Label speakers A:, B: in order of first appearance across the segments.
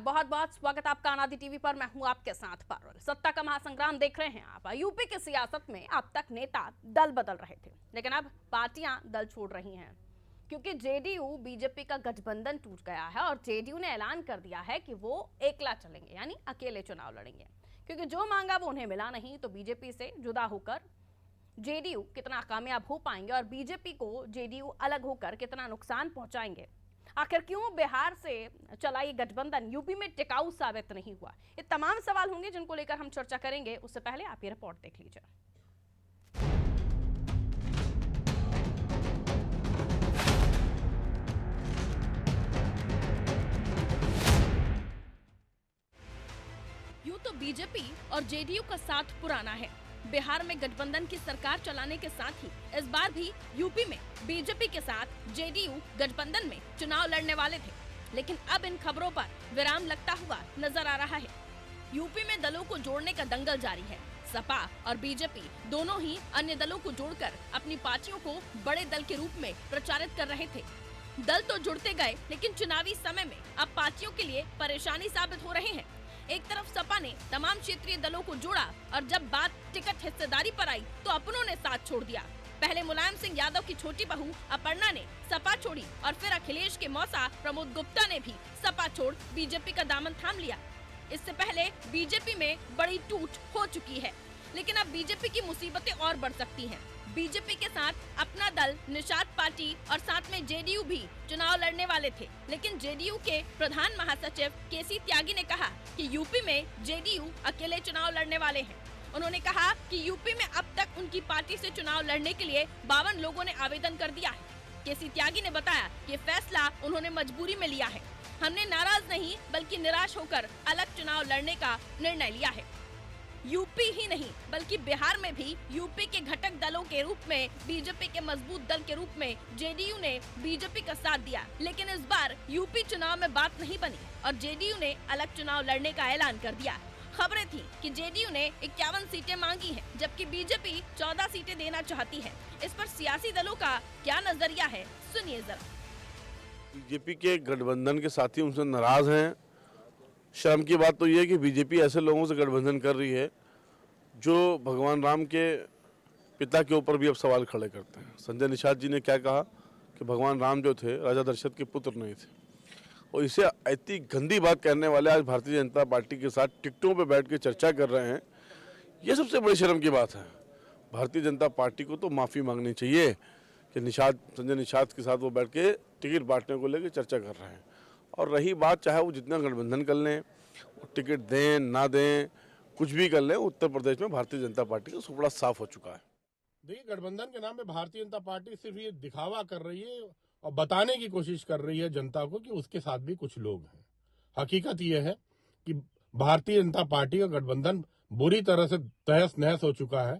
A: बहुत बहुत स्वागत आपका अनादि टीवी पर। मैं हूं आपके साथ पारुल। सत्ता का महासंग्राम देख रहे हैं आप। यूपी की सियासत में अब तक नेता दल बदल रहे थे, लेकिन अब पार्टियां दल छोड़ रही हैं, क्योंकि जेडीयू बीजेपी का गठबंधन टूट गया है और जेडीयू ने ऐलान कर दिया है कि वो एकला चलेंगे, यानी अकेले चुनाव लड़ेंगे, क्योंकि जो मांगा वो उन्हें मिला नहीं। तो बीजेपी से जुदा होकर जेडीयू कितना कामयाब हो पाएंगे और बीजेपी को जेडीयू अलग होकर कितना नुकसान पहुंचाएंगे। आखिर क्यों बिहार से चला ये गठबंधन यूपी में टिकाऊ साबित नहीं हुआ, ये तमाम सवाल होंगे जिनको लेकर हम चर्चा करेंगे। उससे पहले आप ये रिपोर्ट देख लीजिए। यूं तो बीजेपी और जेडीयू का साथ पुराना है। बिहार में गठबंधन की सरकार चलाने के साथ ही इस बार भी यूपी में बीजेपी के साथ जेडीयू गठबंधन में चुनाव लड़ने वाले थे, लेकिन अब इन खबरों पर विराम लगता हुआ नजर आ रहा है। यूपी में दलों को जोड़ने का दंगल जारी है। सपा और बीजेपी दोनों ही अन्य दलों को जोड़कर अपनी पार्टियों को बड़े दल के रूप में प्रचारित कर रहे थे। दल तो जुड़ते गए, लेकिन चुनावी समय में अब पार्टियों के लिए परेशानी साबित हो रहे हैं। एक तरफ सपा ने तमाम क्षेत्रीय दलों को जोड़ा और जब बात टिकट हिस्सेदारी पर आई तो अपनों ने साथ छोड़ दिया। पहले मुलायम सिंह यादव की छोटी बहू अपर्णा ने सपा छोड़ी और फिर अखिलेश के मौसा प्रमोद गुप्ता ने भी सपा छोड़ बीजेपी का दामन थाम लिया। इससे पहले बीजेपी में बड़ी टूट हो चुकी है, लेकिन अब बीजेपी की मुसीबतें और बढ़ सकती हैं। बीजेपी के साथ अपना दल निषाद पार्टी और साथ में जेडीयू भी चुनाव लड़ने वाले थे, लेकिन जेडीयू के प्रधान महासचिव केसी त्यागी ने कहा कि यूपी में जेडीयू अकेले चुनाव लड़ने वाले हैं। उन्होंने कहा कि यूपी में अब तक उनकी पार्टी से चुनाव लड़ने के लिए 52 लोगों ने आवेदन कर दिया है। केसी त्यागी ने बताया कि फैसला उन्होंने मजबूरी में लिया है। हमने नाराज नहीं बल्कि निराश होकर अलग चुनाव लड़ने का निर्णय लिया है। यूपी ही नहीं बल्कि बिहार में भी यूपी के घटक दलों के रूप में बीजेपी के मजबूत दल के रूप में जेडीयू ने बीजेपी का साथ दिया, लेकिन इस बार यूपी चुनाव में बात नहीं बनी और जेडीयू ने अलग चुनाव लड़ने का ऐलान कर दिया। खबरें थी कि जेडीयू ने 51 सीटें मांगी हैं, जबकि बीजेपी 14 सीटें देना चाहती है। इस पर सियासी दलों का क्या नजरिया है, सुनिए जरा।
B: बीजेपी के गठबंधन के साथी उनसे नाराज हैं। शर्म की बात तो ये है कि बीजेपी ऐसे लोगों से गठबंधन कर रही है जो भगवान राम के पिता के ऊपर भी अब सवाल खड़े करते हैं। संजय निषाद जी ने क्या कहा कि भगवान राम जो थे राजा दशरथ के पुत्र नहीं थे, और इसे इतनी गंदी बात कहने वाले आज भारतीय जनता पार्टी के साथ टिकटों पे बैठ के चर्चा कर रहे हैं। ये सबसे बड़ी शर्म की बात है। भारतीय जनता पार्टी को तो माफ़ी मांगनी चाहिए कि संजय निषाद के साथ वो बैठ के टिकट बांटने को लेकर चर्चा कर रहे हैं। और रही बात, चाहे वो जितना गठबंधन कर लें, टिकट दें ना दें, कुछ भी कर लें, उत्तर प्रदेश में भारतीय जनता पार्टी का सुपड़ा साफ हो चुका है।
C: देखिए, गठबंधन के नाम पे भारतीय जनता पार्टी सिर्फ ये दिखावा कर रही है और बताने की कोशिश कर रही है जनता को कि उसके साथ भी कुछ लोग हैं। हकीकत ये है कि भारतीय जनता पार्टी का गठबंधन बुरी तरह से तहस नहस हो चुका है।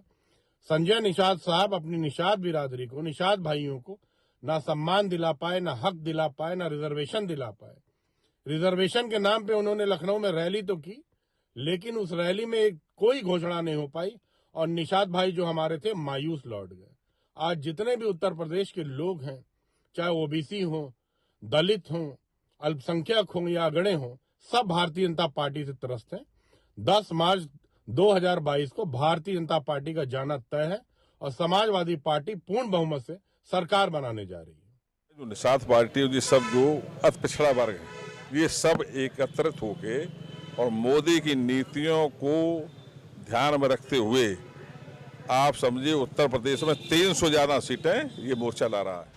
C: संजय निषाद साहब अपनी निषाद बिरादरी को, निषाद भाइयों को ना सम्मान दिला पाए, ना हक दिला पाए, ना रिजर्वेशन दिला पाए। रिजर्वेशन के नाम पे उन्होंने लखनऊ में रैली तो की, लेकिन उस रैली में कोई घोषणा नहीं हो पाई और निषाद भाई जो हमारे थे मायूस लौट गए। आज जितने भी उत्तर प्रदेश के लोग हैं, चाहे ओबीसी हों, दलित हों, अल्पसंख्यक हों या अगड़े हों, सब भारतीय जनता पार्टी से त्रस्त हैं। 10 मार्च 2022 को भारतीय जनता पार्टी का जाना तय है और समाजवादी पार्टी पूर्ण बहुमत से सरकार बनाने जा रही है।
D: जो निषाद पार्टी और ये सब जो अति पिछड़ा वर्ग है, ये सब एकत्रित होके और मोदी की नीतियों को ध्यान में रखते हुए आप समझिए उत्तर प्रदेश में 300 ज्यादा सीटें ये मोर्चा ला रहा है।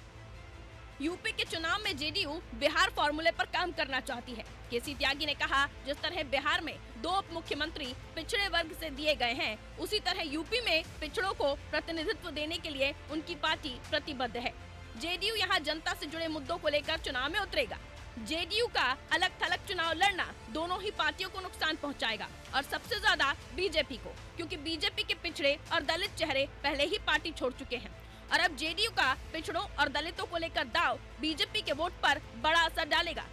A: यूपी के चुनाव में जेडीयू बिहार फॉर्मूले पर काम करना चाहती है। केसी त्यागी ने कहा, जिस तरह बिहार में 2 उप मुख्यमंत्री पिछड़े वर्ग से दिए गए हैं, उसी तरह यूपी में पिछड़ों को प्रतिनिधित्व देने के लिए उनकी पार्टी प्रतिबद्ध है। जेडीयू यहां जनता से जुड़े मुद्दों को लेकर चुनाव में उतरेगा। जेडीयू का अलग थलग चुनाव लड़ना दोनों ही पार्टियों को नुकसान पहुंचाएगा और सबसे ज्यादा बीजेपी को, क्योंकि बीजेपी के पिछड़े और दलित चेहरे पहले ही पार्टी छोड़ चुके हैं और अब जेडीयू का पिछड़ों और दलितों को लेकर दाव बीजेपी के वोट पर बड़ा असर डालेगा।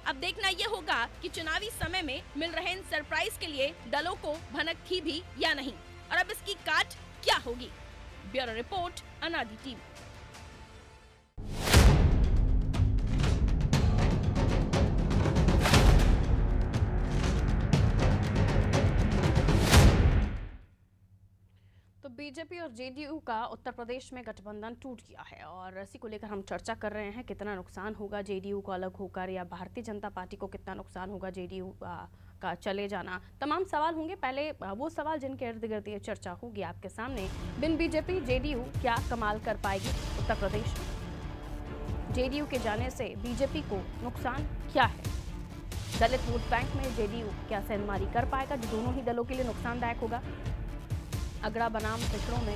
A: अब देखना ये होगा कि चुनावी समय में मिल रहे इन सरप्राइज के लिए दलों को भनक थी भी या नहीं, और अब इसकी काट क्या होगी। ब्यूरो रिपोर्ट, अनादि टीवी। बीजेपी और जेडीयू का उत्तर प्रदेश में गठबंधन टूट गया है और इसी को लेकर हम चर्चा कर रहे हैं। कितना नुकसान होगा जेडीयू को अलग होकर, या भारतीय जनता पार्टी को कितना नुकसान होगा जेडीयू का चले जाना। तमाम सवाल होंगे। पहले वो सवाल जिनके इर्द गिर्द ये चर्चा होगी आपके सामने। बिन बीजेपी जेडीयू क्या कमाल कर पाएगी उत्तर प्रदेश में? जेडीयू के जाने से बीजेपी को नुकसान क्या है? दलित वोट बैंक में जेडीयू क्या सेंधमारी कर पाएगा, जो दोनों ही दलों के लिए नुकसानदायक होगा? अगड़ा बनाम पिछड़ों में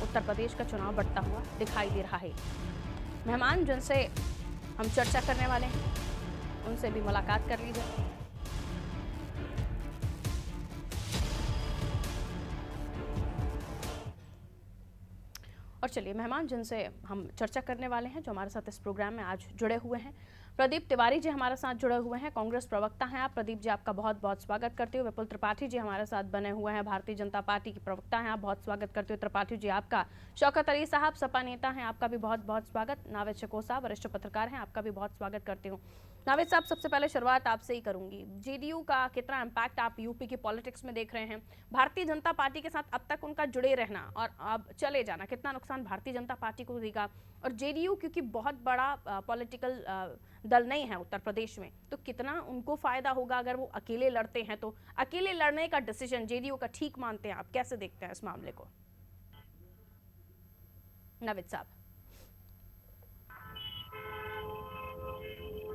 A: उत्तर प्रदेश का चुनाव बढ़ता हुआ दिखाई दे रहा है। मेहमान जिनसे हम चर्चा करने वाले हैं उनसे भी मुलाकात कर लीजिए। और चलिए, मेहमान जिनसे हम चर्चा करने वाले हैं, जो हमारे साथ इस प्रोग्राम में आज जुड़े हुए हैं, प्रदीप तिवारी जी हमारे साथ जुड़े हुए हैं। कांग्रेस प्रवक्ता हैं आप। प्रदीप जी, आपका बहुत बहुत स्वागत करते हुए। विपुल त्रिपाठी जी हमारे साथ बने हुए हैं, भारतीय जनता पार्टी के प्रवक्ता हैं आप। बहुत स्वागत करते हुए त्रिपाठी जी आपका। शौकत अली साहब सपा नेता हैं, आपका भी बहुत बहुत स्वागत। नावेद शको साहब वरिष्ठ पत्रकार हैं, आपका भी बहुत स्वागत करती हूँ। नावेद साहब, सबसे पहले शुरुआत आपसे ही करूंगी। जेडीयू का कितना इम्पैक्ट आप यूपी की पॉलिटिक्स में देख रहे हैं? भारतीय जनता पार्टी के साथ अब तक उनका जुड़े रहना और अब चले जाना कितना नुकसान भारतीय जनता पार्टी को देगा? और जेडीयू क्योंकि बहुत बड़ा पॉलिटिकल दल नहीं है उत्तर प्रदेश में, तो कितना उनको फायदा होगा अगर वो अकेले लड़ते हैं? तो अकेले लड़ने का डिसीजन जेडीयू का ठीक मानते हैं आप? कैसे देखते हैं इस मामले को? नावेद साहब,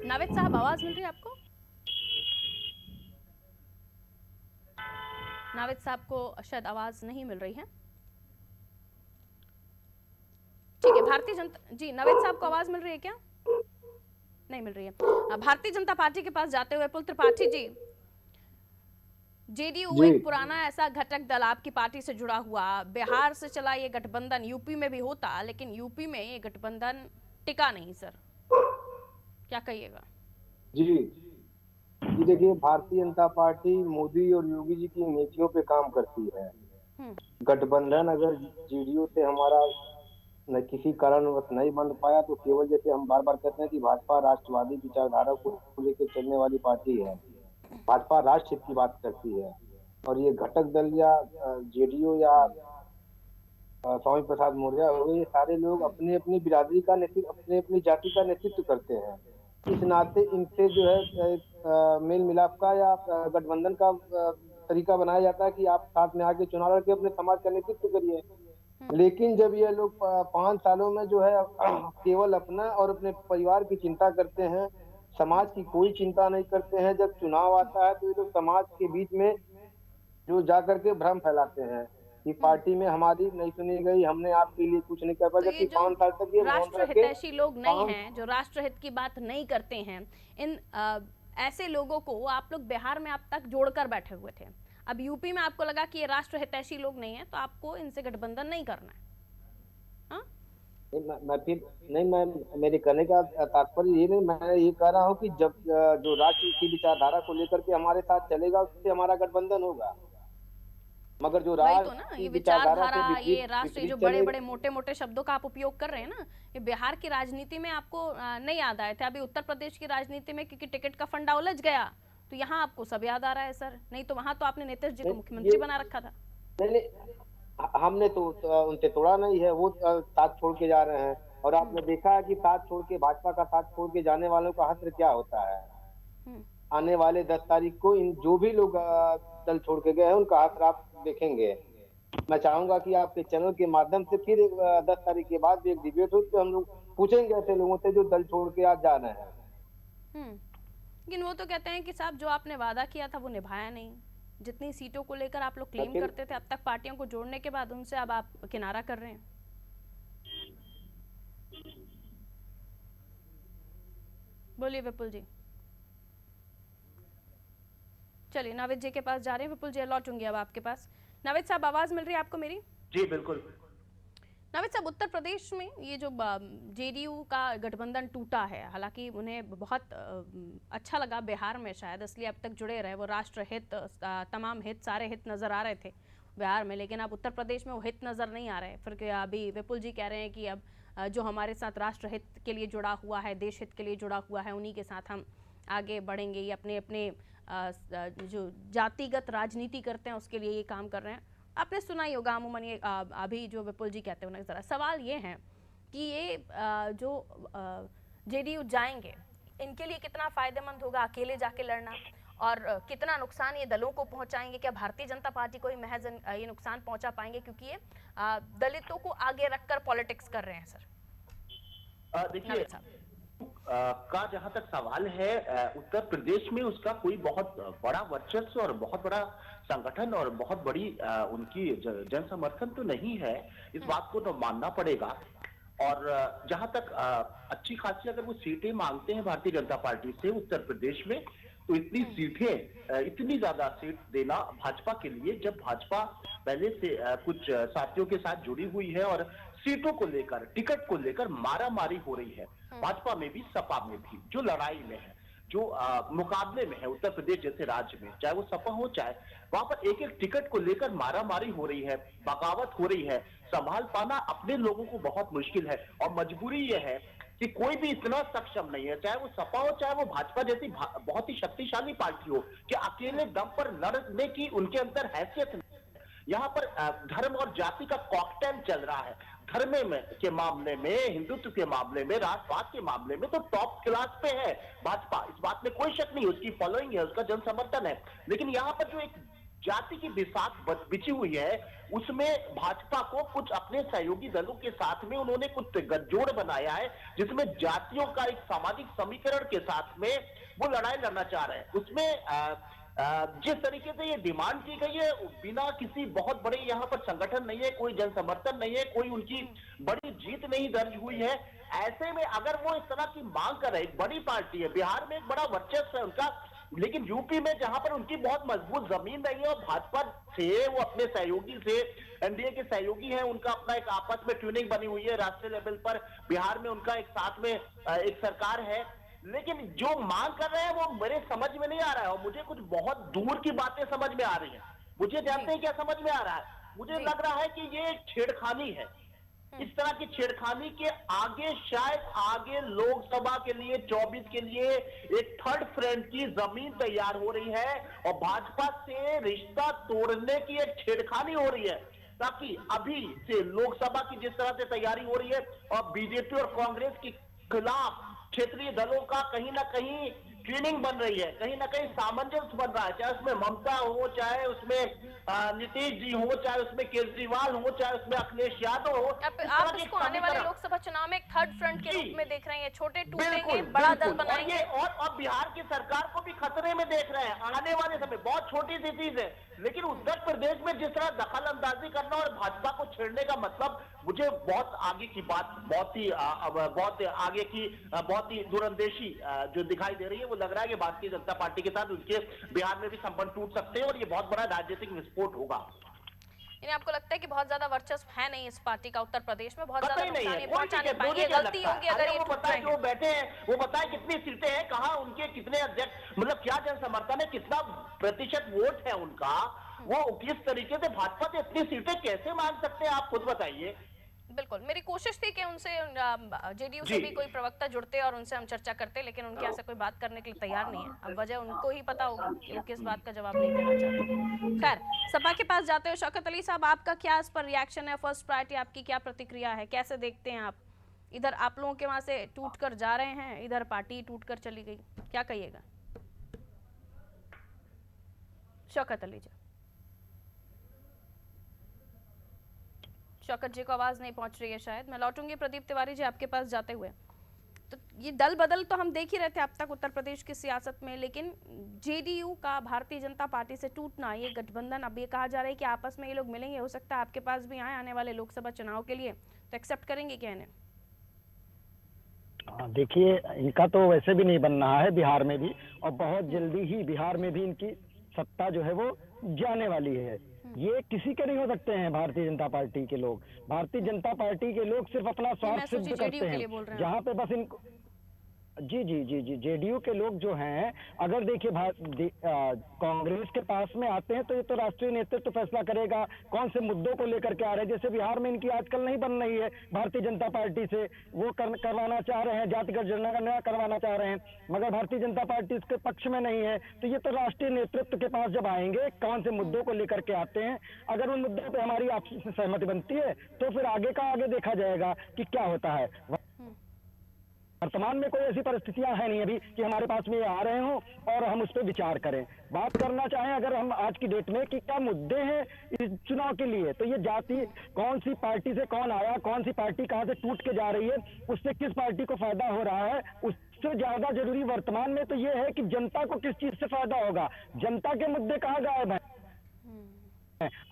A: नावेद साहब आवाज मिल रही है आपको? नावेद साहब को शायद आवाज नहीं मिल रही है। ठीक है, भारतीय जनता जी, नावेद साहब को आवाज मिल रही है क्या? नहीं मिल रही है। भारतीय जनता पार्टी के पास जाते हुए पुल त्रिपाठी जी, जेडीयू एक पुराना ऐसा घटक दल आपकी पार्टी से जुड़ा हुआ, बिहार से चला ये गठबंधन यूपी में भी होता, लेकिन यूपी में ये गठबंधन टिका नहीं सर, क्या कहिएगा?
E: जी देखिए, भारतीय जनता पार्टी मोदी और योगी जी की नीतियों पे काम करती है। गठबंधन अगर जेडीयू से हमारा न किसी कारणवश नहीं बन पाया तो केवल, जैसे हम बार बार कहते हैं कि भाजपा राष्ट्रवादी विचारधारा को लेकर चलने वाली पार्टी है, भाजपा राष्ट्र हित की बात करती है। और ये घटक दल या जेडीयू या स्वामी प्रसाद मौर्य हो, ये सारे लोग अपनी अपनी बिरादरी का नेतृत्व, अपनी अपनी जाति का नेतृत्व करते हैं। इस नाते इनसे जो है मेल मिलाप का या गठबंधन का तरीका बनाया जाता है कि आप साथ में आके चुनाव लड़के अपने समाज का नेतृत्व करिए। लेकिन जब ये लोग 5 सालों में जो है केवल अपना और अपने परिवार की चिंता करते हैं, समाज की कोई चिंता नहीं करते हैं, जब चुनाव आता है तो ये लोग समाज के बीच में जो जाकर के भ्रम फैलाते हैं कि पार्टी में हमारी नहीं सुनी गई, हमने आपके लिए कुछ नहीं कर पाया।
A: तो
E: जबकि 5 साल तक ये
A: राष्ट्र हितैषी लोग नहीं हैं, जो राष्ट्र हित की बात नहीं करते हैं, इन ऐसे लोगों को आप लोग बिहार में अब तक जोड़कर बैठे हुए थे। अब यूपी में आपको लगा कि ये राष्ट्र हितैषी लोग नहीं है, तो आपको इनसे गठबंधन नहीं करना है। हाँ?
E: मैं मेरे कहने का तात्पर्य ये नहीं, मैं ये कह रहा हूँ कि जब जो राष्ट्र की विचारधारा को लेकर के हमारे साथ चलेगा उससे हमारा गठबंधन होगा। मगर जो
A: वही तो ना, ये विचारधारा, ये राष्ट्र, जो बड़े बड़े मोटे मोटे शब्दों का आप उपयोग कर रहे हैं ना, ये बिहार की राजनीति में आपको नहीं याद आए थे। अभी उत्तर प्रदेश की राजनीति में क्योंकि टिकट का फंडा उलझ गया तो यहाँ आपको सब याद आ रहा है सर, नहीं तो वहां तो आपने नीतीश जी को मुख्यमंत्री बना रखा था।
E: नहीं, हमने तो उनसे तोड़ा नहीं है, वो साथ छोड़ के जा रहे हैं। और आपने देखा है कि साथ छोड़ के, भाजपा का साथ छोड़ के जाने वालों का हश्र क्या होता है। आने वाले 10 तारीख को इन जो भी लोग दल छोड़ के गए हैं उनका हश्र आप देखेंगे। मैं चाहूंगा कि आपके चैनल के माध्यम से फिर 10 तारीख के बाद भी एक डिबेट हो, तो हम लोग पूछेंगे ऐसे लोगों से जो दल छोड़ के आज जा रहे हैं।
A: लेकिन वो तो कहते हैं कि साहब जो आपने वादा किया था वो निभाया नहीं। जितनी सीटों को लेकर आप लोग क्लेम करते थे अब तक पार्टियों को जोड़ने के बाद, उनसे अब आप किनारा कर रहे हैं। बोलिए विपुल जी। चलिए नावेद जी के पास जा रहे हैं। विपुल जी लौटूंगी अब आपके पास। नावेद साहब, आवाज मिल रही है आपको मेरी?
F: जी बिल्कुल।
A: नावेद साहब, उत्तर प्रदेश में ये जो जेडीयू का गठबंधन टूटा है, हालांकि उन्हें बहुत अच्छा लगा बिहार में, शायद इसलिए अब तक जुड़े रहे। वो राष्ट्र हित, तमाम हित, सारे हित नजर आ रहे थे बिहार में, लेकिन अब उत्तर प्रदेश में वो हित नजर नहीं आ रहे। फिर अभी विपुल जी कह रहे हैं कि अब जो हमारे साथ राष्ट्र हित के लिए जुड़ा हुआ है, देश हित के लिए जुड़ा हुआ है, उन्हीं के साथ हम आगे बढ़ेंगे। ये अपने अपने जो जातिगत राजनीति करते हैं उसके लिए ये काम कर रहे हैं।
F: आपने सुना ही होगा अमूमन, ये अभी जो विपुल जी कहते हैं जरा सवाल ये है कि ये जो जेडीयू जाएंगे इनके लिए कितना फायदेमंद होगा अकेले जाके लड़ना, और कितना नुकसान ये दलों को पहुंचाएंगे? क्या भारतीय जनता पार्टी को ही महज ये नुकसान पहुंचा पाएंगे, क्योंकि ये दलितों को आगे रखकर पॉलिटिक्स कर रहे हैं? सर
G: देखिए का जहां तक सवाल है, उत्तर प्रदेश में उसका कोई बहुत बड़ा वर्चस्व और बहुत बड़ा संगठन और बहुत बड़ी उनकी जन समर्थन तो नहीं है, इस बात को तो मानना पड़ेगा। और जहां तक अच्छी खासी अगर वो सीटें मांगते हैं भारतीय जनता पार्टी से उत्तर प्रदेश में, तो इतनी सीटें, इतनी ज्यादा सीट देना भाजपा के लिए, जब भाजपा पहले से कुछ साथियों के साथ जुड़ी हुई है और सीटों को लेकर, टिकट को लेकर मारामारी हो रही है, भाजपा में भी सपा में भी, जो लड़ाई में है, जो मुकाबले में है उत्तर प्रदेश जैसे राज्य में, चाहे वो सपा हो चाहे वहां पर एक एक टिकट को लेकर मारामारी हो रही है, बगावत हो रही है, संभाल पाना अपने लोगों को बहुत मुश्किल है। और मजबूरी यह है कि कोई भी इतना सक्षम नहीं है, चाहे वो सपा हो चाहे वो भाजपा जैसी बहुत ही शक्तिशाली पार्टी हो, कि अकेले दम पर लड़ने की उनके अंदर हैसियत नहीं। यहाँ पर धर्म और जाति का कॉकटेल चल रहा है। धर्म के मामले में, हिंदुत्व के मामले में, राष्ट्रवाद के मामले में तो टॉप क्लास पे है भाजपा, इस बात में कोई शक नहीं, उसकी फॉलोइंग है, उसका जन समर्थन है। लेकिन यहाँ पर जो एक जाति की बिसात बिछी हुई है, उसमें भाजपा को कुछ अपने सहयोगी दलों के साथ में उन्होंने कुछ गठजोड़ बनाया है, जिसमें जातियों का एक सामाजिक समीकरण के साथ में वो लड़ाई लड़ना चाह रहे हैं। उसमें जिस तरीके से ये डिमांड की गई है, बिना किसी बहुत बड़े यहाँ पर संगठन नहीं है, कोई जन समर्थन नहीं है, कोई उनकी बड़ी जीत नहीं दर्ज हुई है, ऐसे में अगर वो इस तरह की मांग कर रहे, एक बड़ी पार्टी है, बिहार में एक बड़ा वर्चस्व है उनका, लेकिन यूपी में जहां पर उनकी बहुत मजबूत जमीन नहीं है और भाजपा से वो अपने सहयोगी से, एनडीए के सहयोगी हैं, उनका अपना एक आपस में ट्यूनिंग बनी हुई है राष्ट्रीय लेवल पर, बिहार में उनका एक साथ में एक सरकार है, लेकिन जो मांग कर रहे हैं वो मेरे समझ में नहीं आ रहा है और मुझे कुछ बहुत दूर की बातें समझ में आ रही हैं। मुझे जानते हैं क्या समझ में आ रहा है, मुझे लग रहा है कि ये एक छेड़खानी है। इस तरह की छेड़खानी के आगे शायद आगे लोकसभा के लिए 24 के लिए एक थर्ड फ्रंट की जमीन तैयार हो रही है और भाजपा से रिश्ता तोड़ने की एक छेड़खानी हो रही है, ताकि अभी से लोकसभा की जिस तरह से तैयारी हो रही है और बीजेपी और कांग्रेस के खिलाफ क्षेत्रीय दलों का कहीं ना कहीं ट्रेनिंग बन रही है, कहीं ना कहीं सामंजस्य बन रहा है, चाहे उसमें ममता हो, चाहे उसमें नीतीश जी हो, चाहे उसमें केजरीवाल हो, चाहे उसमें अखिलेश यादव हो।
F: आप इसको आने वाले लोकसभा चुनाव में एक थर्ड फ्रंट के रूप में देख रहे हैं, छोटे टूटेंगे, बड़ा दल बनाएंगे,
G: और बिहार की सरकार को भी खतरे में देख रहे हैं आने वाले समय। बहुत छोटी सी चीज है, लेकिन उत्तर प्रदेश में जिस तरह दखल अंदाजी करना और भाजपा को छेड़ने का मतलब मुझे बहुत आगे की बात, बहुत आगे की, बहुत ही दूरंदेशी जो दिखाई दे रही है। वो लग रहा है कि भारतीय जनता पार्टी के साथ उनके बिहार में भी संबंध टूट सकते हैं और ये बहुत बड़ा राजनीतिक विस्फोट होगा।
F: यानी आपको लगता है कि बहुत ज्यादा वर्चस्व है नहीं इस पार्टी का उत्तर प्रदेश में, बहुत ज्यादा
G: नहीं है,
F: पहुंचाने पाएंगे, गलती होगी अगर ये
G: वो बताए वो बैठे हैं, वो बताए कितनी सीटें हैं, कहाँ उनके कितने अध्यक्ष, मतलब क्या जन समर्थन है, कितना प्रतिशत वोट है उनका, वो किस तरीके से भाजपा से इतनी सीटें कैसे मांग सकते हैं, आप खुद बताइए।
F: बिल्कुल, मेरी कोशिश थी कि उनसे जेडीयू से भी कोई प्रवक्ता जुड़ते और उनसे हम चर्चा करते, लेकिन उनके यहाँ से कोई बात करने के लिए तैयार नहीं है। अब वजह उनको ही पता होगा कि वो किस बात का जवाब नहीं देना चाहते। खैर, सपा के पास जाते हो शौकत अली साहब, आपका क्या इस पर रिएक्शन है? फर्स्ट प्रायोरिटी आपकी क्या प्रतिक्रिया है, कैसे देखते हैं आप? इधर आप लोगों के वहां से टूट कर जा रहे हैं, इधर पार्टी टूट कर चली गई, क्या कहिएगा शौकत अली जी? शौकत जी को आवाज नहीं पहुंच रही है शायद, मैं लौटूंगी प्रदीप तिवारी जी आपके पास जाते हुए। तो ये दल बदल तो हम देख ही रहे थे अब तक उत्तर प्रदेश की सियासत में, लेकिन जेडीयू का भारतीय जनता पार्टी से टूटना, ये गठबंधन, अब ये कहा जा रहा है कि आपस में ये लोग मिलेंगे, हो सकता है आपके पास भी आए आने वाले लोकसभा चुनाव के लिए, तो एक्सेप्ट करेंगे क्या इन्हें?
H: देखिए, इनका तो वैसे भी नहीं बन रहा है बिहार में भी, और बहुत जल्दी ही बिहार में भी इनकी सत्ता जो है वो जाने वाली है। ये किसी के नहीं हो सकते हैं भारतीय जनता पार्टी के लोग। भारतीय जनता पार्टी के लोग सिर्फ अपना स्वार्थ सिद्ध करते हैं, जहाँ पे बस इनको जी जी जी जी, जेडीयू के लोग जो हैं, अगर देखिए कांग्रेस के पास में आते हैं तो ये तो राष्ट्रीय नेतृत्व तो फैसला करेगा कौन से मुद्दों को लेकर के आ रहे हैं। जैसे बिहार में इनकी आजकल नहीं बन रही है भारतीय जनता पार्टी से, वो करवाना चाह रहे हैं, जातिगत जनगणना करवाना चाह रहे हैं, मगर भारतीय जनता पार्टी इसके पक्ष में नहीं है। तो ये तो राष्ट्रीय नेतृत्व के पास जब आएंगे, कौन से मुद्दों को लेकर के आते हैं, अगर उन मुद्दों पर हमारी आपसी सहमति बनती है तो फिर आगे का आगे देखा जाएगा कि क्या होता है। वर्तमान में कोई ऐसी परिस्थितियां है नहीं अभी कि हमारे पास में ये आ रहे हों और हम उस पर विचार करें। बात करना चाहें अगर हम आज की डेट में कि क्या मुद्दे हैं इस चुनाव के लिए, तो ये जाति, कौन सी पार्टी से कौन आया, कौन सी पार्टी कहां से टूट के जा रही है, उससे किस पार्टी को फायदा हो रहा है, उससे ज्यादा जरूरी वर्तमान में तो ये है कि जनता को किस चीज से फायदा होगा। जनता के मुद्दे कहाँ गायब हैं?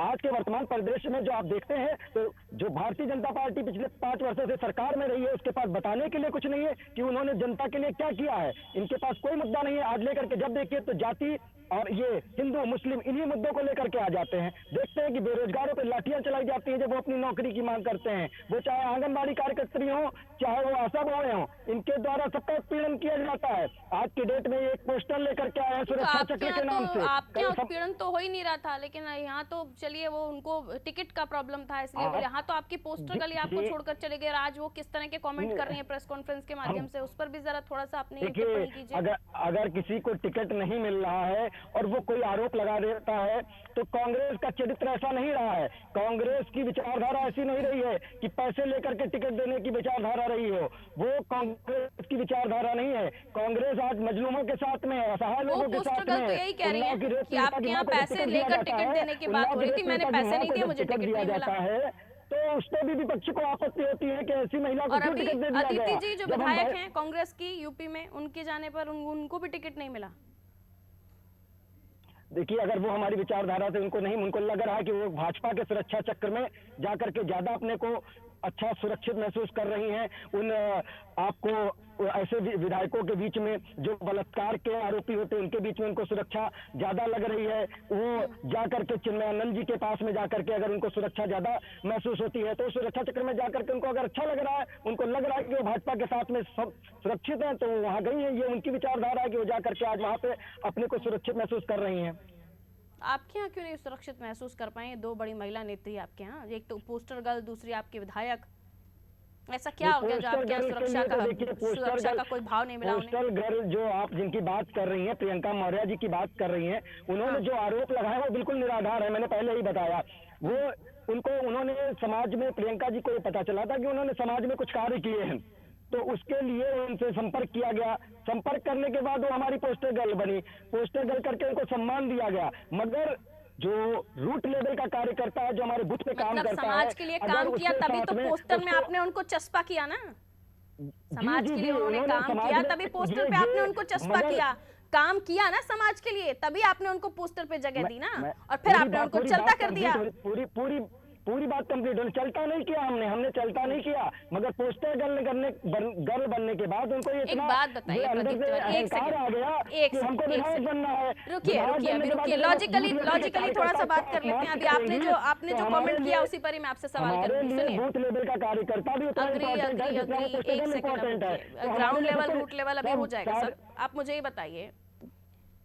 H: आज के वर्तमान परिदृश्य में जो आप देखते हैं, तो जो भारतीय जनता पार्टी पिछले 5 वर्षों से सरकार में रही है, उसके पास बताने के लिए कुछ नहीं है कि उन्होंने जनता के लिए क्या किया है। इनके पास कोई मुद्दा नहीं है आज लेकर के। जब देखिए तो जाति और ये हिंदू मुस्लिम इन्हीं मुद्दों को लेकर के आ जाते हैं। देखते हैं कि बेरोजगारों पर लाठियां चलाई जाती हैं जब वो अपनी नौकरी की मांग करते हैं, वो चाहे आंगनबाड़ी कार्यकर्त्री हो, चाहे वो आशा बहुएं हो, इनके द्वारा सबका उत्पीड़न किया जाता है। आज की डेट में एक पोस्टर लेकर के आए हैं सुरक्षा चक्र के नाम से।
F: आपके उत्पीड़न तो हो ही नहीं रहा था, लेकिन यहाँ तो चलिए वो उनको टिकट का प्रॉब्लम था इसलिए यहाँ तो आपकी पोस्टर गली आपको छोड़कर चले गए। आज वो किस तरह के कमेंट कर रही है प्रेस कॉन्फ्रेंस के माध्यम से, उस पर भी जरा थोड़ा सा अपनी टिप्पणी कीजिए।
H: अगर किसी को टिकट नहीं मिल रहा है और वो कोई आरोप लगा देता है तो कांग्रेस का चरित्र ऐसा नहीं रहा है। कांग्रेस की विचारधारा ऐसी नहीं रही है कि पैसे लेकर के टिकट देने की विचारधारा रही हो, वो कांग्रेस की विचारधारा नहीं है। कांग्रेस आज मजलूमों के साथ में है, असहाय लोगों के साथ में है।
F: तो यही कह रही है कि आपके यहाँ पैसे लेकर टिकट देने की बात हो रही थी, मैंने पैसे नहीं दिए, मुझे टिकट नहीं मिला,
H: तो उस पर भी विपक्ष को आपत्ति होती है कि ऐसी महिला को क्यों टिकट दे दिया गया।
F: अदिति जी जो विधायक हैं कांग्रेस की यूपी में, उनके जाने पर उनको भी टिकट नहीं मिला।
H: देखिए अगर वो हमारी विचारधारा से उनको लग रहा है कि वो भाजपा के सुरक्षा चक्र में जाकर के ज्यादा अपने को अच्छा सुरक्षित महसूस कर रही हैं, उन आपको ऐसे विधायकों के बीच में जो बलात्कार के आरोपी होते हैं उनके बीच में उनको सुरक्षा ज्यादा लग रही है, वो जाकर के चिन्मयानंद जी के पास में जाकर के अगर उनको सुरक्षा ज्यादा महसूस होती है तो सुरक्षा चक्र में जाकर के उनको अगर अच्छा लग रहा है, उनको लग रहा है कि वो भाजपा के साथ में सब सुरक्षित है, तो वहां गई है। ये उनकी विचारधारा है कि वो जाकर के आज वहां पे अपने को सुरक्षित महसूस कर रही है।
F: आपके यहाँ क्यों नहीं सुरक्षित महसूस कर पाए? 2 बड़ी महिला नेत्री आपके यहाँ, एक तो पोस्टर गर्ल, दूसरी आपकी विधायक, ऐसा क्या हो गया जो आपके यहाँ सुरक्षा का कोई भाव नहीं मिला?
H: पोस्टर गर्ल जो आप जिनकी बात कर रही हैं, प्रियंका मौर्य जी की बात कर रही हैं, उन्होंने जो आरोप लगाया वो बिल्कुल निराधार है। मैंने पहले ही बताया, वो उन्होंने समाज में, प्रियंका जी को ये पता चला था कि उन्होंने समाज में कुछ कार्य किए हैं, तो उसके लिए उनसे संपर्क किया गया। संपर्क करने के बाद वो हमारी पोस्टर गर्ल बनी, पोस्टर गर्ल करके उनको सम्मान दिया गया। मगर जो रूट लेवल का कार्य करता है, जो हमारे बूथ पे काम करता है,
F: समाज के लिए काम किया तभी तो पोस्टर में आपने उनको चस्पा किया ना। समाज के लिए उन्होंने काम किया तभी पोस्टर पे आपने उनको चस्पा किया। काम किया ना समाज के लिए, तभी आपने उनको पोस्टर पे जगह दी ना, और फिर आपने उनको चलता कर दिया।
H: पूरी बात कंप्लीट होने, चलता नहीं किया हमने चलता नहीं किया, मगर पोस्टर गर्ल बनने के बाद उनको ये
F: एक बात बताइए प्रदीप तिवारी, एक सेकंड
H: हमको विधायक बनना है।
F: रुकिए लॉजिकली थोड़ा सा बात कर लेते हैं। अभी आपने जो कमेंट किया उसी पर ही मैं आपसे सवाल करूंगी। सुनिए,
H: बूथ लेवल का कार्यकर्ता भी इम्पोर्टेंट है,
F: ग्राउंड लेवल रूट लेवल अभी हो जाएगा सर। आप मुझे ये बताइए,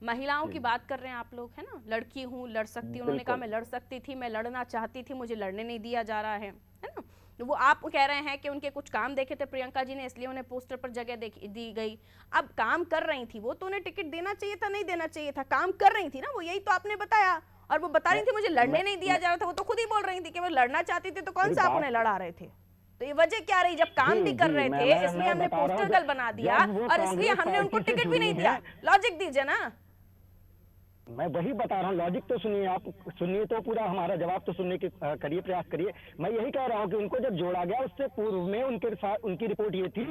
F: महिलाओं की बात कर रहे हैं आप लोग, है ना, लड़की हूँ, लड़ सकती हूँ, उन्होंने कहा मैं लड़ सकती थी, मैं लड़ना चाहती थी, मुझे लड़ने नहीं दिया जा रहा है ना। वो आप कह रहे हैं कि उनके कुछ काम देखे थे प्रियंका जी ने, इसलिए उन्हें पोस्टर पर जगह दी गई। अब काम कर रही थी वो, तो उन्हें टिकट देना चाहिए था, नहीं देना चाहिए था? काम कर रही थी ना वो, यही तो आपने बताया। और वो बता रही थी मुझे लड़ने नहीं दिया जा रहा था, वो तो खुद ही बोल रही थी कि वो लड़ना चाहती थी, तो कौन सा आप उन्हें लड़ा रहे थे? तो ये वजह क्या रही? जब काम भी कर रहे थे इसलिए हमने पोस्टर गर्ल बना दिया और इसलिए हमने उनको टिकट भी नहीं दिया। लॉजिक दीजिए ना।
H: मैं वही बता रहा हूँ, लॉजिक तो सुनिए, आप सुनिए तो पूरा हमारा जवाब तो सुनने की करिए, प्रयास करिए। मैं यही कह रहा हूँ कि उनको जब जोड़ा गया उससे पूर्व में उनकी रिपोर्ट ये थी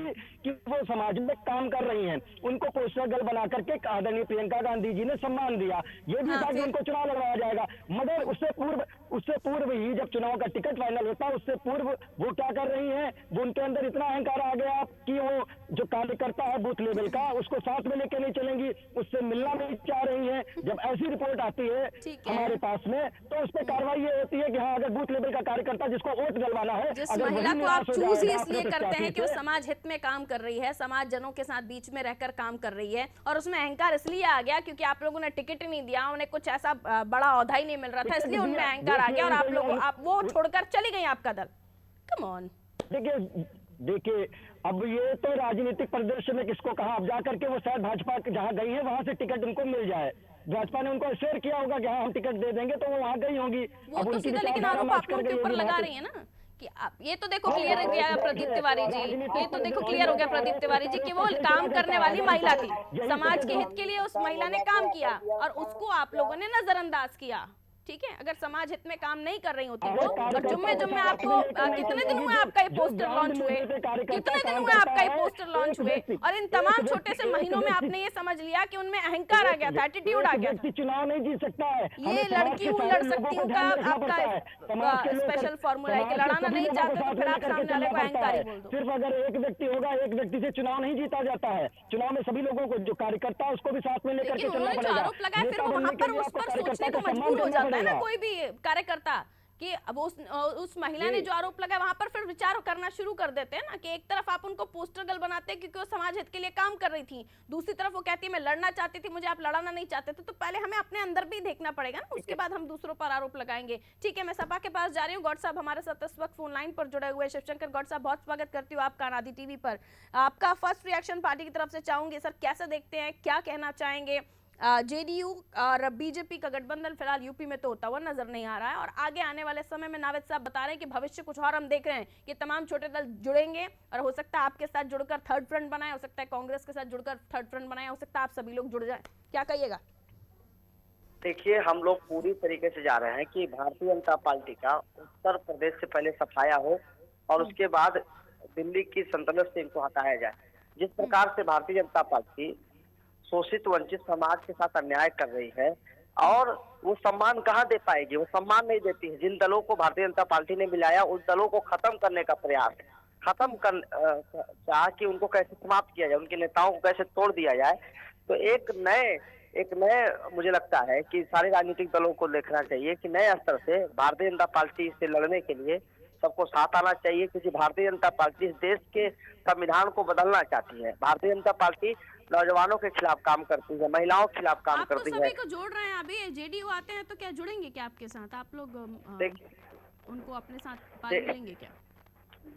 H: कि वो समाज में काम कर रही हैं। उनको पोस्टर गर्ल बना करके आदरणीय प्रियंका गांधी जी ने सम्मान दिया, ये भी था कि उनको चुनाव लड़वाया जाएगा। मगर उससे पूर्व उससे पूर्व ही जब चुनाव का टिकट फाइनल होता है उससे पूर्व वो क्या कर रही हैं, वो उनके अंदर इतना अहंकार आ गया कि वो जो कार्यकर्ता है बूथ लेवल का उसको साथ में लेके नहीं चलेंगी, उससे मिलना नहीं चाह रही हैं। जब ऐसी रिपोर्ट आती है हमारे पास में तो उस पर कार्रवाई ये होती है कि हाँ अगर बूथ लेवल का कार्यकर्ता जिसको वोट डलवाना है,
F: जिस
H: अगर
F: महिला
H: वही
F: को आप
H: निराश हो
F: चूज ही
H: जाएगा
F: इसलिए
H: अपने
F: करते हैं कि वो
H: प्रत्याशी से,
F: समाज हित में काम कर रही है, समाज जनों के साथ बीच में रहकर काम कर रही है, और उसमें अहंकार इसलिए आ गया क्योंकि आप लोगों ने टिकट ही नहीं दिया, उन्हें कुछ ऐसा बड़ा ओहदा ही नहीं मिल रहा था, इसलिए उनमें अहंकार आ गया और आप लोग वो छोड़कर चली गई आपका दल। Come on.
H: देखिए अब ये तो राजनीतिक परिदृश्य में किसको कहा, अब जाकर के वो शायद भाजपा जहाँ गई है वहां से टिकट उनको मिल जाए, भाजपा ने उनको शेयर किया होगा कि हाँ हम टिकट दे देंगे तो वो वहां गई होंगी।
F: वो तो सीधा लेकिन आरोप आप लोगों के ऊपर लगा रही है ना कि आप ये तो देखो क्लियर हो गया प्रदीप तिवारी जी, ये तो देखो क्लियर हो गया प्रदीप तिवारी जी कि वो काम करने वाली महिला थी, समाज के हित के लिए उस महिला ने काम किया और उसको आप लोगों ने नजरअंदाज किया। ठीक है, अगर समाज हित में काम नहीं कर रही होती वो, और जुम्मे आपको कितने दिन हुए आपका ये पोस्टर लॉन्च हुए, कितने दिन हुए आपका ये पोस्टर लॉन्च हुए, और इन तमाम छोटे से महीनों में आपने ये समझ लिया कि उनमें अहंकार आ गया था, एटीट्यूड आ गया था।
H: चुनाव नहीं जीत सकता है,
F: ये लड़की हूँ लड़ सकती हूँ का आपका स्पेशल फॉर्मूला है कि लड़ाना नहीं चाहते तो फिर आप सामने वाले को अहंकारी बोल दो।
H: सिर्फ अगर एक व्यक्ति होगा, एक व्यक्ति से चुनाव नहीं जीता जाता है, चुनाव में सभी लोगों को जो कार्यकर्ता है उसको भी साथ में लेकर के चलना पड़ेगा।
F: आरोप लगाया फिर वो वहां पर उस पर सोचने को मजबूर हो जाता है ना कोई भी कार्यकर्ता कि अब उस महिला ने जो आरोप लगाया वहां पर फिर विचार करना शुरू कर देते हैं ना कि एक तरफ आप उनको पोस्टर गर्ल बनाते हैं क्योंकि वो समाज हित के लिए काम कर रही थी, दूसरी तरफ वो कहती है मैं लड़ना चाहती थी, मुझे आप लड़ाना नहीं चाहते थे, तो पहले हमें अपने अंदर भी देखना पड़ेगा ना, उसके बाद हम दूसरों पर आरोप लगाएंगे। ठीक है, मैं सपा के पास जा रही हूँ, गौड साहब हमारे साथ इस वक्त फोन लाइन पर जुड़े हुए। शिवशंकर गौड साहब, बहुत स्वागत करती हूँ आपका अनादि टीवी पर। आपका फर्स्ट रिएक्शन पार्टी की तरफ से चाहूंगी सर, कैसे देखते हैं, क्या कहना चाहेंगे? जेडीयू और बीजेपी का गठबंधन फिलहाल यूपी में तो होता हुआ नजर नहीं आ रहा है, और आगे आने वाले समय में नावेद साहब बता रहे हैं कि भविष्य कुछ और हम देख रहे हैं कि तमाम छोटे दल जुड़ेंगे, और हो सकता है आपके साथ जुड़कर थर्ड फ्रंट बनाए, हो सकता है कांग्रेस के साथ जुड़कर थर्ड फ्रंट बनाए, हो सकता है आप सभी लोग जुड़ जाए, क्या कहिएगा?
I: देखिए, हम लोग पूरी तरीके से जा रहे हैं कि भारतीय जनता पार्टी का उत्तर प्रदेश से पहले सफाया हो और उसके बाद दिल्ली की सल्तनत से इनको हटाया जाए। जिस प्रकार से भारतीय जनता पार्टी शोषित वंचित समाज के साथ अन्याय कर रही है, और वो सम्मान कहाँ दे पाएगी, वो सम्मान नहीं देती है। जिन दलों को भारतीय जनता पार्टी ने मिलाया उन दलों को खत्म करने का प्रयास, खत्म कर चाह कि उनको कैसे समाप्त किया जाए, उनके नेताओं को कैसे तोड़ दिया जाए। तो एक नए मुझे लगता है कि सारे राजनीतिक दलों को देखना चाहिए कि नए स्तर से भारतीय जनता पार्टी से लड़ने के लिए सबको साथ आना चाहिए, क्योंकि भारतीय जनता पार्टी इस देश के संविधान को बदलना चाहती है। भारतीय जनता पार्टी नौजवानों के खिलाफ काम करती है, महिलाओं के खिलाफ काम करती है।
F: आप तो सभी को जोड़ रहे हैं, अभी जेडीयू आते हैं तो क्या जुड़ेंगे क्या आपके साथ? आप लोग उनको अपने साथ लेंगे क्या?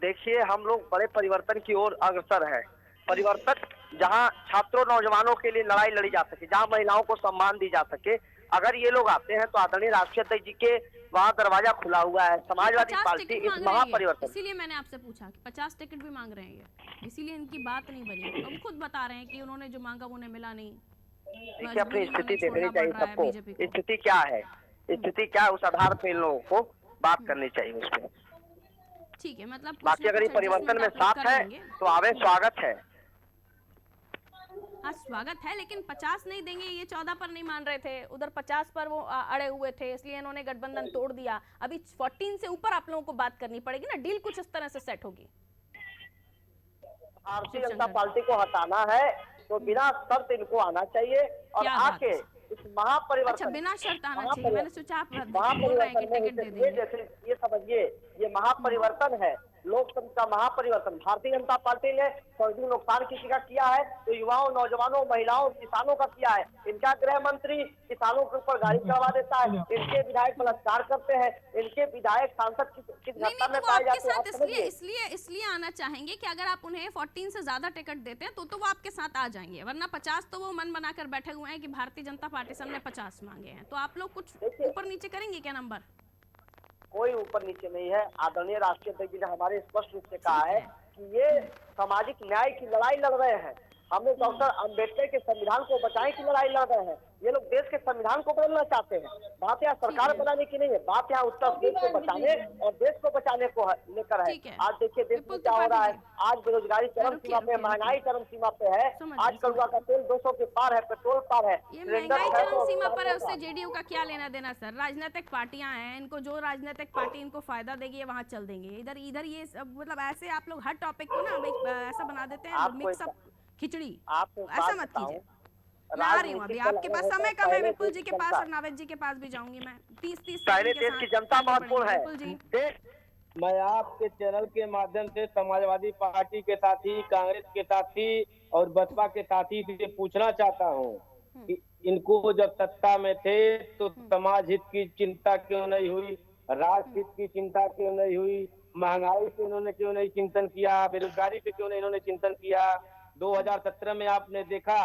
I: देखिए, हम लोग बड़े परिवर्तन की ओर अग्रसर है। परिवर्तन जहां छात्रों नौजवानों के लिए लड़ाई लड़ी जा सके, जहां महिलाओं को सम्मान दी जा सके, अगर ये लोग आते हैं तो आदरणीय राष्ट्रीय अध्यक्ष जी के वहाँ दरवाजा खुला हुआ है। समाजवादी पार्टी इस महापरिवर्तन,
F: इसीलिए मैंने आपसे पूछा कि 50 टिकट भी मांग रहे हैं, इसीलिए इनकी बात नहीं बनी। हम खुद बता रहे हैं कि उन्होंने जो मांगा उन्हें मिला नहीं।
I: देखिए, अपनी स्थिति देखनी चाहिए सबको, स्थिति क्या है, स्थिति क्या है, उस आधार पे इन लोगों को बात करनी चाहिए उस पर।
F: ठीक है, मतलब
I: बाकी अगर ये परिवर्तन में साथ है तो आवे, स्वागत है।
F: हाँ, स्वागत है, लेकिन 50 नहीं देंगे, ये 14 पर नहीं मान रहे थे, उधर 50 पर वो अड़े हुए थे, इसलिए इन्होंने गठबंधन तोड़ दिया। अभी 14 से ऊपर आप लोगों को बात करनी पड़ेगी ना, डील कुछ इस तरह से सेट होगी।
I: भारतीय जनता पार्टी को हटाना है तो बिना शर्त इनको आना चाहिए और आके इस महापरिवर्तन।
F: अच्छा, बिना शर्त आना चाहिए, मैंने सोचा आप बोल रहे हैं कि टिकट दे देंगे।
I: जैसे ये समझिए, ये महापरिवर्तन है, लोकतंत्र का महापरिवर्तन। भारतीय जनता पार्टी ने संविधान नुकसान किसी का किया है तो युवाओं, नौजवानों, महिलाओं, किसानों का किया है। इनका गृह मंत्री किसानों के ऊपर गाड़ी चढ़वा देता है, इनके विधायक बलात्कार करते हैं, इनके विधायक सांसद किस घटना में पाए जाते हैं।
F: इसलिए आना चाहेंगे कि अगर आप उन्हें 14 से ज्यादा टिकट देते हैं तो वो आपके साथ आ जाएंगे, वरना 50 तो वो मन बनाकर बैठे हुए हैं कि भारतीय जनता पार्टी से हमने 50 मांगे हैं। तो आप लोग कुछ ऊपर नीचे करेंगे क्या नंबर?
I: कोई ऊपर नीचे नहीं है। आदरणीय राष्ट्रीय अध्यक्ष जी ने हमारे स्पष्ट रूप से कहा है कि ये सामाजिक न्याय की लड़ाई लड़ रहे हैं। हम लोग डॉक्टर अम्बेडकर के संविधान को बचाने की लड़ाई लड़ रहे हैं। ये लोग देश के संविधान को बदलना चाहते हैं। बात यहाँ सरकार बनाने की नहीं है, बात यहाँ उत्तर प्रदेश को बचाने और देश को बचाने को लेकर है। आज देखिए देश में क्या हो रहा है, आज बेरोजगारी चरम सीमा पे, महंगाई चरम सीमा पे है। आज कड़ुआ का तेल 200 के पार है, पेट्रोल पार है,
F: ये महंगाई चरम सीमा पर है, उससे जेडीयू का क्या लेना देना सर? राजनीतिक पार्टियां हैं, इनको जो राजनीतिक पार्टी इनको फायदा देगी वहाँ चल देंगे। इधर ये मतलब ऐसे आप लोग हर टॉपिक को ना ऐसा बना देते हैं, मिक्सअप खिचड़ी। ऐसा मत कीजिए। मैं आ रही हूँ अभी, आपके पास समय कम है, विपुल जी के पास और नावेद जी के पास भी जाऊंगी मैं। 30
I: पहले देश की जनता महत्वपूर्ण है।
F: विपुल जी,
E: मैं आपके चैनल के माध्यम से समाजवादी पार्टी के साथी, कांग्रेस के साथी और बसपा के साथी से पूछना चाहता हूँ कि इनको जब सत्ता में थे तो समाज हित की चिंता क्यों नहीं हुई, राष्ट्र हित की चिंता क्यों नहीं हुई, महंगाई पे इन्होंने क्यों नहीं चिंतन किया, बेरोजगारी पे क्यों नहीं इन्होंने चिंतन किया। 2017 में आपने देखा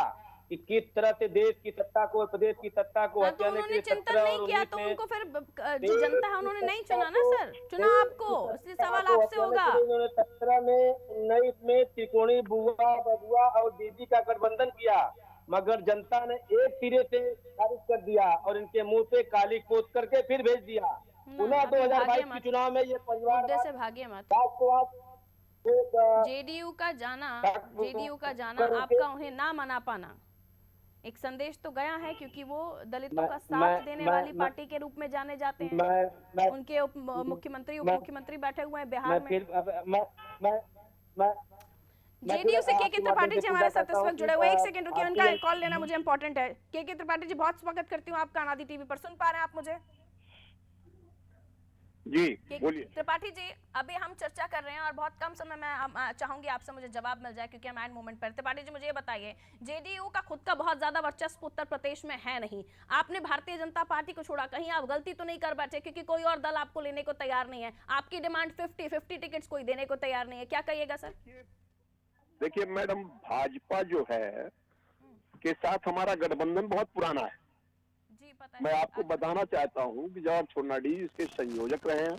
E: कि किस तरह से देश की सत्ता को और प्रदेश की सत्ता को हटाने के लिए
F: चिंतन नहीं किया तो उनको फिर जो जनता है उन्होंने नहीं चुना ना सर, चुना आपको, इसलिए सवाल आपसे होगा।
E: उन्होंने 17 में 19 में त्रिकोणी बुआ बबुआ और दीदी का गठबंधन किया, मगर जनता ने एक सिरे से खारिज कर दिया और इनके मुंह पे काली पोत करके फिर भेज दिया। पुनः 2022 के चुनाव में ये परिवार
F: से भागे मत। जेडीयू का जाना आपका उन्हें ना मना पाना एक संदेश तो गया है, क्योंकि वो दलितों का साथ देने वाली पार्टी के रूप में जाने जाते हैं। उनके मुख्यमंत्री उप मुख्यमंत्री बैठे हुए हैं बिहार में। जेडीयू से के त्रिपाठी जी हमारे साथ इस वक्त जुड़े हुए। 1 सेकंड रुकिए, उनका कॉल लेना मुझे इंपॉर्टेंट है। के त्रिपाठी जी, बहुत स्वागत करती हूँ आपका अनादि टीवी पर। सुन पा रहे हैं आप मुझे?
J: जी बोलिए।
F: त्रिपाठी जी, अभी हम चर्चा कर रहे हैं और बहुत कम समय में चाहूंगी आपसे मुझे जवाब मिल जाए, क्योंकि हम एंड मोमेंट पर। त्रिपाठी जी, मुझे ये बताइए, जेडीयू का खुद का बहुत ज्यादा वर्चस्व उत्तर प्रदेश में है नहीं, आपने भारतीय जनता पार्टी को छोड़ा, कहीं आप गलती तो नहीं कर बैठे? क्योंकि कोई और दल आपको लेने को तैयार नहीं है, आपकी डिमांड 50 टिकट्स कोई देने को तैयार नहीं है, क्या कहिएगा सर?
J: देखिए मैडम, भाजपा जो है के साथ हमारा गठबंधन बहुत पुराना है।
F: जी पता है।
J: मैं आपको बताना चाहता हूँ कि जवाहर फर्नांडीज इसके संयोजक रहे हैं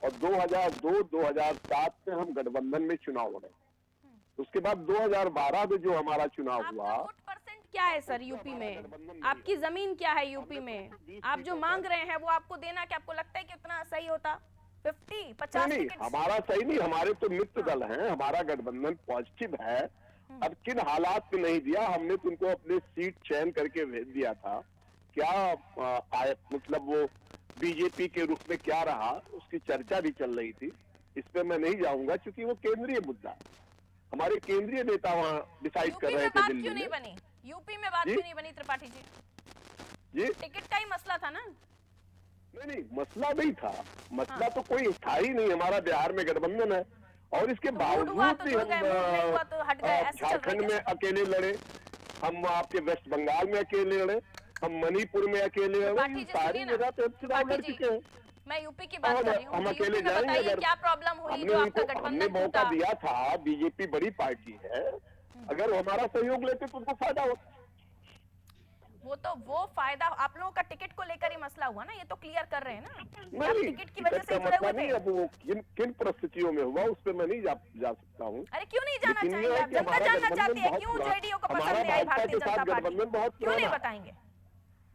J: और 2002-2007 में हम गठबंधन में चुनाव लड़े। उसके बाद 2012 में जो हमारा चुनाव हुआ,
F: वोट परसेंट क्या है सर यूपी में? आपकी जमीन क्या है यूपी में? आप जो मांग रहे हैं वो आपको देना, क्या आपको लगता है कि उतना सही होता? 50-50
J: नहीं, हमारा सही नहीं, हमारे तो मित्र दल हैं, हमारा गठबंधन पॉजिटिव है। अब किन हालात में नहीं दिया, हमने तुमको अपने सीट चयन करके भेज दिया था। क्या मतलब वो बीजेपी के रूप में क्या रहा, उसकी चर्चा भी चल रही थी। इस पे मैं नहीं जाऊंगा क्योंकि वो केंद्रीय मुद्दा है। हमारे केंद्रीय नेता वहाँ डिसाइड कर रहे थे दिल्ली में।
F: यूपी में बात क्यों नहीं बनी त्रिपाठी जी?
J: जी
F: टिकट का ही मसला था ना?
J: नहीं, मसला नहीं था, मसला तो कोई स्थायी नहीं। हमारा बिहार में गठबंधन है और इसके बावजूद भी हम झारखंड में अकेले लड़े, हम आपके वेस्ट बंगाल में अकेले लड़े, हम मणिपुर में अकेले लड़े, सारी जगह पे चुनाव लड़ चुके हैं।
F: मैं यूपी की बात कर रही हूँ।
J: हम अकेले जाएंगे। अगर
F: क्या प्रॉब्लम हुई जो आपका गठबंधन
J: हमने मौका दिया था, बीजेपी बड़ी पार्टी है, अगर वो हमारा सहयोग लेते तो उनको फायदा होता।
F: वो फायदा आप लोगों का टिकट को लेकर ही मसला हुआ ना, ये तो क्लियर कर रहे हैं ना।
J: नहीं,
F: टिकट की वजह से
J: जुड़े हुए थे। अब वो किन परिस्थितियों में हुआ उस पर मैं नहीं जा सकता हूँ।
F: अरे क्यों नहीं जाना चाहिए? आप जनता जानना चाहती है क्यों जेडीयू को पसंद नहीं आई भारतीय जनता पार्टी? क्यों नहीं बताएंगे?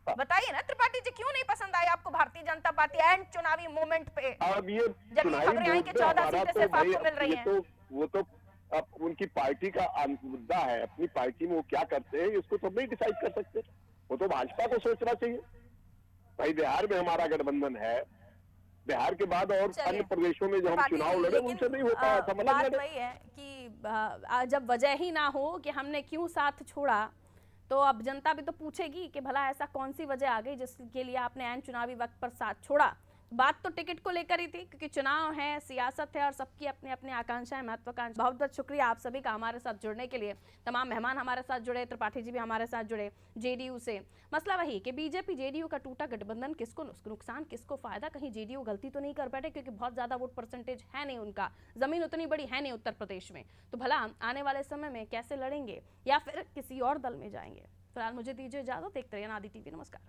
F: बताइए ना त्रिपाठी जी, क्यों नहीं पसंद आई आपको भारतीय जनता पार्टी एंड चुनावी मोमेंट पे?
J: अब ये
F: जब खबरें आई कि 14 सीटें सिर्फ आपको मिल रही हैं।
J: वो तो अब उनकी पार्टी का मुद्दा है, अपनी पार्टी में वो क्या करते हैं इसको तो नहीं डिसाइड कर सकते, वो तो भाजपा को सोचना चाहिए। भाई बिहार में हमारा गठबंधन है, बिहार के बाद और अन्य प्रदेशों में जो हम चुनाव लड़े उनसे नहीं हो पाया था।
F: बात वही है कि जब वजह ही ना हो कि हमने क्यों साथ छोड़ा, तो अब जनता भी तो पूछेगी कि भला ऐसा कौन सी वजह आ गई जिसके लिए आपने ऐन चुनावी वक्त पर साथ छोड़ा। बात तो टिकट को लेकर ही थी, क्योंकि चुनाव है, सियासत है और सबकी अपनी अपनी आकांक्षाएं, महत्वाकांक्षा। बहुत बहुत शुक्रिया आप सभी का हमारे साथ जुड़ने के लिए। तमाम मेहमान हमारे साथ जुड़े, त्रिपाठी जी भी हमारे साथ जुड़े जेडीयू से। मसला वही कि बीजेपी जेडीयू का टूटा गठबंधन किसको नुकसान, किसको फायदा? कहीं जेडीयू गलती तो नहीं कर बैठे, क्योंकि बहुत ज्यादा वोट परसेंटेज है नहीं उनका, जमीन उतनी बड़ी है नहीं उत्तर प्रदेश में। तो भला आने वाले समय में कैसे लड़ेंगे या फिर किसी और दल में जाएंगे? फिलहाल मुझे दीजिए इजाजत, देखते रहिए अनादि टीवी। नमस्कार।